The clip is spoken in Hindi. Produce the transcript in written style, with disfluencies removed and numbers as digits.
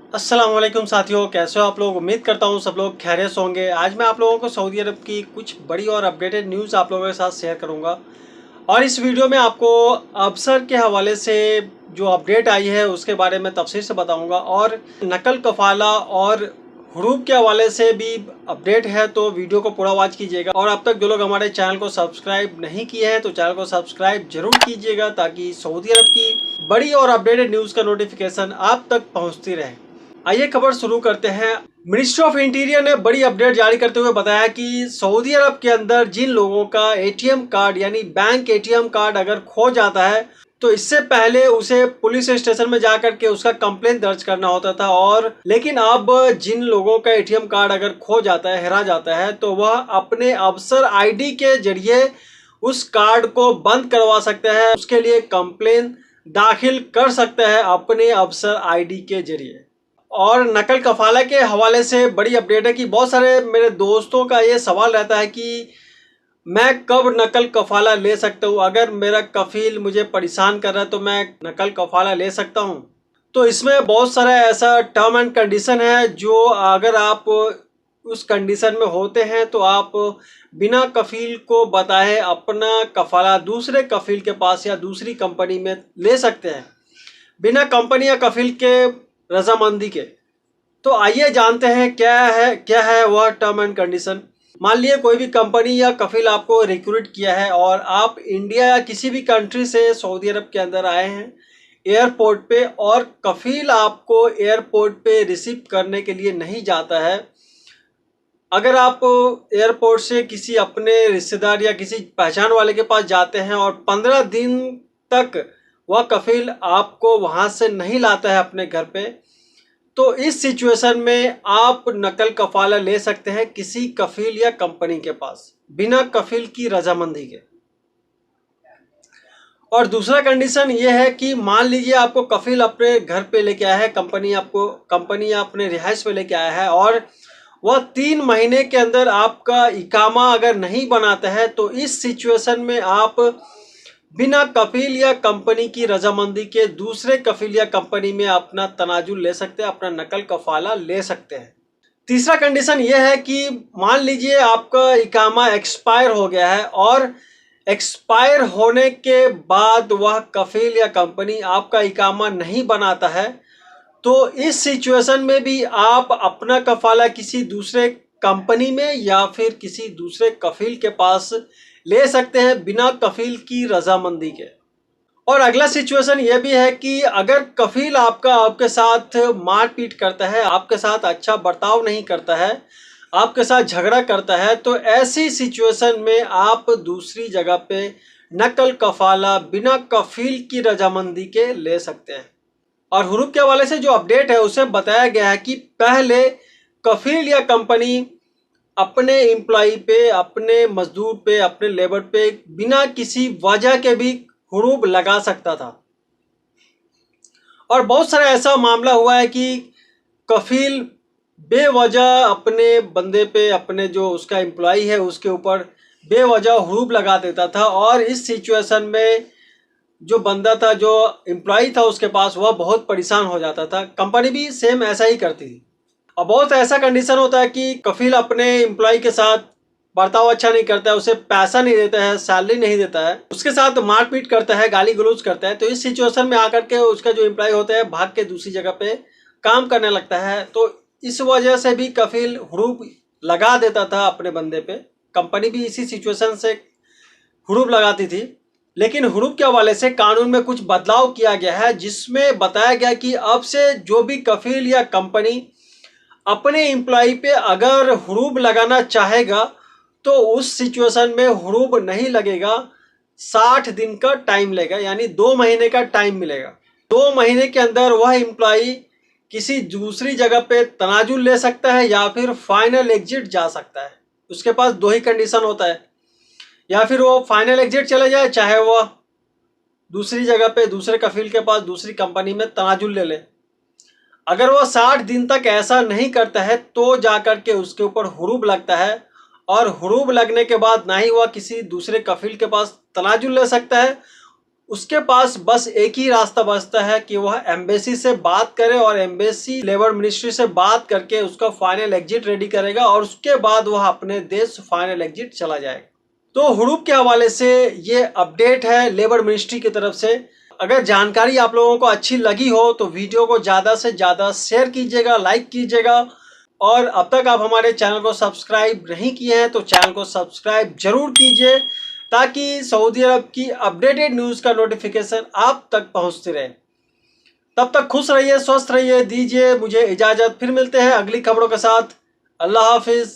अस्सलाम वालेकुम साथियों, कैसे हो आप लोग। उम्मीद करता हूँ सब लोग खैरियत से होंगे। आज मैं आप लोगों को सऊदी अरब की कुछ बड़ी और अपडेटेड न्यूज़ आप लोगों के साथ शेयर करूँगा। और इस वीडियो में आपको अबसर के हवाले से जो अपडेट आई है उसके बारे में तफसील से बताऊँगा, और नकल कफ़ाला और हुरूब के हवाले से भी अपडेट है, तो वीडियो को पूरा वॉच कीजिएगा। और अब तक जो लोग हमारे चैनल को सब्सक्राइब नहीं किए हैं तो चैनल को सब्सक्राइब जरूर कीजिएगा, ताकि सऊदी अरब की बड़ी और अपडेटेड न्यूज़ का नोटिफिकेशन आप तक पहुँचती रहे। आइए खबर शुरू करते हैं। मिनिस्ट्री ऑफ इंटीरियर ने बड़ी अपडेट जारी करते हुए बताया कि सऊदी अरब के अंदर जिन लोगों का एटीएम कार्ड यानी बैंक एटीएम कार्ड अगर खो जाता है तो इससे पहले उसे पुलिस स्टेशन में जाकर के उसका कंप्लेंट दर्ज करना होता था, और लेकिन अब जिन लोगों का एटीएम कार्ड अगर खो जाता है, हेरा जाता है, तो वह अपने अबसर आईडी के जरिए उस कार्ड को बंद करवा सकते हैं। उसके लिए कंप्लेंट दाखिल कर सकते हैं अपने अबसर आईडी के जरिए। और नकल कफाला के हवाले से बड़ी अपडेट है कि बहुत सारे मेरे दोस्तों का ये सवाल रहता है कि मैं कब नकल कफाला ले सकता हूँ, अगर मेरा कफील मुझे परेशान कर रहा है तो मैं नकल कफाला ले सकता हूँ। तो इसमें बहुत सारा ऐसा टर्म एंड कंडीशन है जो अगर आप उस कंडीशन में होते हैं तो आप बिना कफील को बताए अपना कफाला दूसरे कफील के पास या दूसरी कंपनी में ले सकते हैं, बिना कंपनी या कफील के रजामंदी के। तो आइए जानते हैं क्या है वह टर्म एंड कंडीशन। मान लिए कोई भी कंपनी या कफील आपको रिक्रूट किया है और आप इंडिया या किसी भी कंट्री से सऊदी अरब के अंदर आए हैं एयरपोर्ट पे, और कफील आपको एयरपोर्ट पे रिसीव करने के लिए नहीं जाता है। अगर आप एयरपोर्ट से किसी अपने रिश्तेदार या किसी पहचान वाले के पास जाते हैं और 15 दिन तक वह कफील आपको वहां से नहीं लाता है अपने घर पे, तो इस सिचुएशन में आप नकल कफाला ले सकते हैं किसी कफील या कंपनी के पास बिना कफील की रजामंदी के। और दूसरा कंडीशन ये है कि मान लीजिए आपको कफील अपने घर पे लेके आया है, कंपनी या अपने रिहाइश पे लेके आया है, और वह 3 महीने के अंदर आपका इकामा अगर नहीं बनाता है, तो इस सिचुएशन में आप बिना कफील या कंपनी की रजामंदी के दूसरे कफील या कंपनी में अपना तनाजुल ले सकते हैं, अपना नकल कफाला ले सकते हैं। तीसरा कंडीशन यह है कि मान लीजिए आपका इकामा एक्सपायर हो गया है, और एक्सपायर होने के बाद वह कफील या कंपनी आपका इकामा नहीं बनाता है, तो इस सिचुएशन में भी आप अपना कफाला किसी दूसरे कंपनी में या फिर किसी दूसरे कफील के पास ले सकते हैं बिना कफील की रजामंदी के। और अगला सिचुएशन यह भी है कि अगर कफील आपके साथ मारपीट करता है, आपके साथ अच्छा बर्ताव नहीं करता है, आपके साथ झगड़ा करता है, तो ऐसी सिचुएशन में आप दूसरी जगह पे नकल कफाला बिना कफील की रजामंदी के ले सकते हैं। और हुरूब के हवाले से जो अपडेट है उसे बताया गया है कि पहले कफील या कंपनी अपने एम्प्लॉई पे, अपने मजदूर पे, अपने लेबर पे बिना किसी वजह के भी हुरूब लगा सकता था। और बहुत सारा ऐसा मामला हुआ है कि कफील बेवजह अपने बंदे पे, अपने जो उसका एम्प्लॉई है उसके ऊपर बेवजह हुरूब लगा देता था, और इस सिचुएशन में जो बंदा था, जो एम्प्लॉई था उसके पास, वह बहुत परेशान हो जाता था। कंपनी भी सेम ऐसा ही करती थी। और बहुत ऐसा कंडीशन होता है कि कफील अपने एम्प्लॉय के साथ बर्ताव अच्छा नहीं करता है, उसे पैसा नहीं देता है, सैलरी नहीं देता है, उसके साथ मारपीट करता है, गाली गलौज करता है। तो इस सिचुएशन में आकर के उसका जो एम्प्लॉय होता है भाग के दूसरी जगह पे काम करने लगता है। तो इस वजह से भी कफील हुरूब लगा देता था अपने बंदे पे। कंपनी भी इसी सिचुएशन से हुरूब लगाती थी। लेकिन हुरूब के हवाले से कानून में कुछ बदलाव किया गया है, जिसमें बताया गया कि अब से जो भी कफील या कंपनी अपने एम्प्लॉय पे अगर हुरूब लगाना चाहेगा तो उस सिचुएशन में हुरूब नहीं लगेगा, 60 दिन का टाइम लेगा, यानी 2 महीने का टाइम मिलेगा। 2 महीने के अंदर वह एम्प्लॉय किसी दूसरी जगह पे तनाजुल ले सकता है या फिर फाइनल एग्जिट जा सकता है। उसके पास 2 ही कंडीशन होता है, या फिर वो फाइनल एग्जिट चले जाए, चाहे वह दूसरी जगह पे दूसरे कफील के पास दूसरी कंपनी में तनाजुल ले ले। अगर वह 60 दिन तक ऐसा नहीं करता है तो जाकर के उसके ऊपर हुरूब लगता है, और हुरूब लगने के बाद ना ही वह किसी दूसरे कफील के पास तनाजुल ले सकता है उसके पास बस एक ही रास्ता बचता है कि वह एम्बेसी से बात करे और एम्बेसी लेबर मिनिस्ट्री से बात करके उसका फाइनल एग्जिट रेडी करेगा और उसके बाद वह अपने देश फाइनल एग्जिट चला जाएगा। तो हुडूप के हवाले से ये अपडेट है लेबर मिनिस्ट्री की तरफ से। अगर जानकारी आप लोगों को अच्छी लगी हो तो वीडियो को ज़्यादा से ज़्यादा शेयर कीजिएगा, लाइक कीजिएगा, और अब तक आप हमारे चैनल को सब्सक्राइब नहीं किए हैं तो चैनल को सब्सक्राइब जरूर कीजिए ताकि सऊदी अरब की अपडेटेड न्यूज़ का नोटिफिकेशन आप तक पहुंचती रहे। तब तक खुश रहिए, स्वस्थ रहिए, दीजिए मुझे इजाज़त। फिर मिलते हैं अगली खबरों के साथ। अल्लाह हाफिज़।